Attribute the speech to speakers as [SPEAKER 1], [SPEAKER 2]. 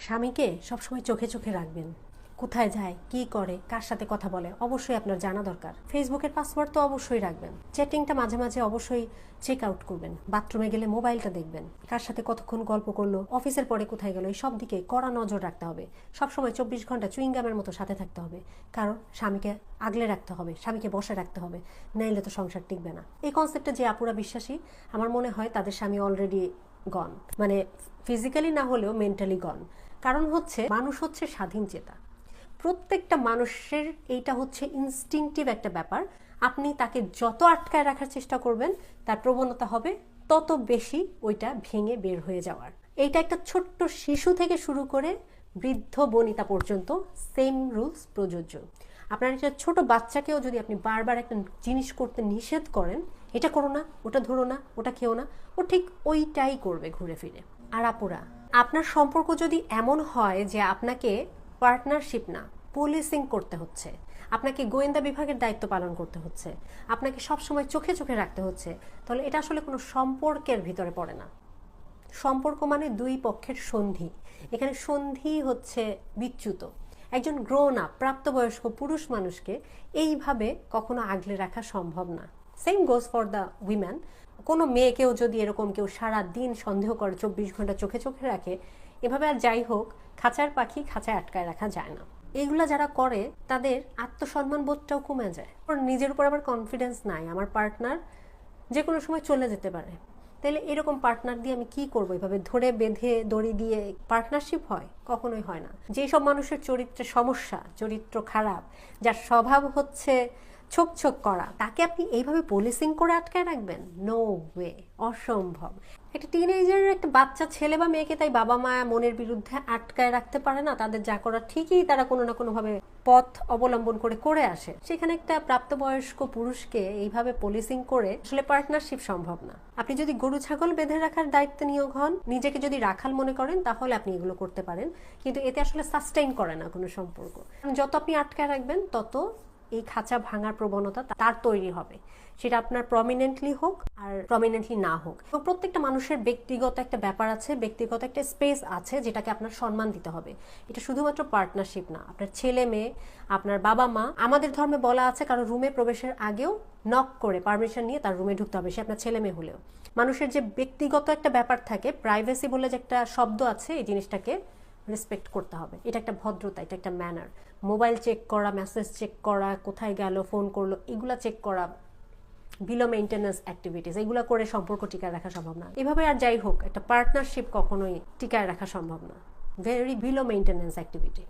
[SPEAKER 1] স্বামীকে সবসময় চোখে চোখে রাখবেন। কোথায় যায়, কি করে, কার সাথে কথা বলে অবশ্যই আপনার জানা দরকার। ফেসবুকের পাসওয়ার্ড তো অবশ্যই রাখবেন। চ্যাটিংটা মাঝে মাঝে অবশ্যই চেক আউট করবেন। বাথরুমে গেলে মোবাইলটা দেখবেন, কার সাথে কতক্ষণ গল্প করলো, অফিসের পরে কোথায় গেল, এই সব দিকে কড়া নজর রাখতে হবে। সবসময় 24 ঘন্টা চুইংগামের মতো সাথে থাকতে হবে। কারণ স্বামীকে আগলে রাখতে হবে, স্বামীকে বসে রাখতে হবে, নাইলে তো সংসার টিকবে না। এই কনসেপ্টে যে আপুরা বিশ্বাসী, আমার মনে হয় তাদের স্বামী অলরেডি গন, মানে ফিজিক্যালি না হলেও মেন্টালি গন। কারণ হচ্ছে মানুষ হচ্ছে স্বাধীন চেতা। প্রত্যেকটা মানুষের এইটা হচ্ছে ইনস্টিংক্টিভ একটা ব্যাপার। আপনি তাকে যত আটকায় রাখার চেষ্টা করবেন, তার প্রবণতা হবে তত বেশি ওইটা ভেঙে বের হয়ে যাওয়ার। এইটা একটা ছোট্ট শিশু থেকে শুরু করে বৃদ্ধ বনিতা পর্যন্ত সেম রুলস প্রযোজ্য। আপনার একটা ছোট বাচ্চাকেও যদি আপনি বারবার একটা জিনিস করতে নিষেধ করেন, এটা করো না, ওটা ধরো না, ওটা খেও না, ও ঠিক ওইটাই করবে ঘুরে ফিরে। আর আপুরা, আপনার সম্পর্ক যদি এমন হয় যে আপনাকে পার্টনারশিপ না, পুলিশিং করতে হচ্ছে, আপনাকে গোয়েন্দা বিভাগের দায়িত্ব পালন করতে হচ্ছে, আপনাকে সবসময় চোখে চোখে রাখতে হচ্ছে, তাহলে এটা আসলে কোনো সম্পর্কের ভিতরে পড়ে না। সম্পর্ক মানে দুই পক্ষের সন্ধি। এখানে সন্ধি হচ্ছে বিচ্যুত। একজন গ্রোন আপ প্রাপ্তবয়স্ক পুরুষ মানুষকে এইভাবে কখনো আগলে রাখা সম্ভব না। Same goes for the women. কোনো মেয়েকেও যদি এরকম কেউ সারা দিন সন্দেহ করে, 24 ঘন্টা চোখে চোখে রাখে, এভাবে আর যাই হোক, খাঁচার পাখি খাঁচায় আটকায় রাখা যায় না। এইগুলা যারা করে তাদের আত্মসম্মান বোধটাও কমে যায়। নিজের উপর আবার কনফিডেন্স নাই, আমার পার্টনার যে কোনো সময় চলে যেতে পারে। তাহলে এরকম পার্টনার দিয়ে আমি কি করবো? এভাবে ধরে বেঁধে দড়ি দিয়ে পার্টনারশিপ হয়? কখনোই হয় না। যেসব মানুষের চরিত্রে সমস্যা, চরিত্র খারাপ, যার স্বভাব হচ্ছে ছোক ছোক করা, তাকে আপনি এইভাবে পুলিশিং করে আটকায় রাখবেন? নো ওয়ে, অসম্ভব। একটা টিনেজারের একটা বাচ্চা ছেলে বা মেয়েকে তাই বাবা মা মনের বিরুদ্ধে আটকায় রাখতে পারে না। তাদের যা করা ঠিকই তারা কোনো না কোনোভাবে পথ অবলম্বন করে করে আসে। সেখানে একটা প্রাপ্তবয়স্ক পুরুষকে এইভাবে পুলিশিং করে আসলে পার্টনারশিপ সম্ভব না। আপনি যদি গরু ছাগল বেঁধে রাখার দায়িত্বে নিয়োগ হন, নিজেকে যদি রাখাল মনে করেন, তাহলে আপনি এগুলো করতে পারেন, কিন্তু এতে আসলে সাস্টেইন করে না কোনো সম্পর্ক। যত আপনি আটকায় রাখবেন, তত এই খাঁচা ভাঙার প্রবণতা তার তৈরি হবে। সেটা আপনার প্রমিনেন্টলি হোক আর প্রমিনেন্টলি না হোক। এবং প্রত্যেকটা মানুষের ব্যক্তিগত একটা ব্যাপার আছে, ব্যক্তিগত একটা স্পেস আছে, যেটাকে আপনার সম্মান দিতে হবে। এটা শুধুমাত্র পার্টনারশিপ না, আপনার ছেলে মেয়ে, আপনার বাবা মা। আমাদের ধর্মে বলা আছে কারো রুমে প্রবেশের আগেও নক করে পারমিশন নিয়ে তার রুমে ঢুকতে হবে, সে আপনার ছেলে মেয়ে হলেও। মানুষের যে ব্যক্তিগত একটা ব্যাপার থাকে, প্রাইভেসি বলে যে একটা শব্দ আছে, এই জিনিসটাকে রেসপেক্ট করতে হবে। এটা একটা ভদ্রতা, এটা একটা ম্যানার। মোবাইল চেক করা, মেসেজ চেক করা, কোথায় গেল, ফোন করলো, এগুলা চেক করা বিলো মেইনটেন্যান্স অ্যাক্টিভিটিস, এগুলো করে সম্পর্ক টিকায় রাখা সম্ভব না। এভাবে আর যাই হোক, একটা পার্টনারশিপ কখনোই টিকায় রাখা সম্ভব না। Very below maintenance activity.